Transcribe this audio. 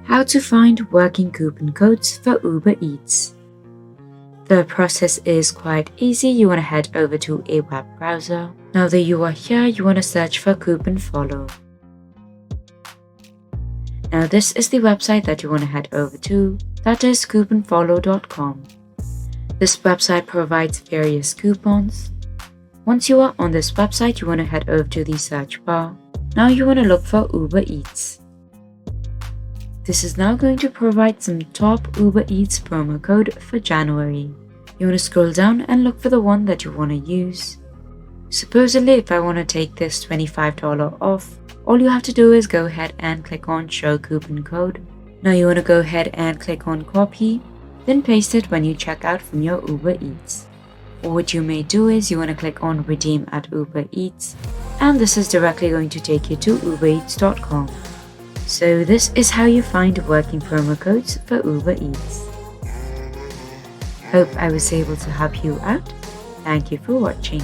How to find working coupon codes for Uber Eats. The process is quite easy. You want to head over to a web browser. Now that you are here, you want to search for CouponFollow. Now this is the website that you want to head over to. That is couponfollow.com. This website provides various coupons. Once you are on this website, you want to head over to the search bar. Now you want to look for Uber Eats. This is now going to provide some top Uber Eats promo code for January. You want to scroll down and look for the one that you want to use. Supposedly, if I want to take this $25 off, all you have to do is go ahead and click on Show Coupon Code. Now you want to go ahead and click on Copy, then paste it when you check out from your Uber Eats. Or what you may do is you want to click on Redeem at Uber Eats, and this is directly going to take you to ubereats.com. So this is how you find working promo codes for Uber Eats. Hope I was able to help you out. Thank you for watching.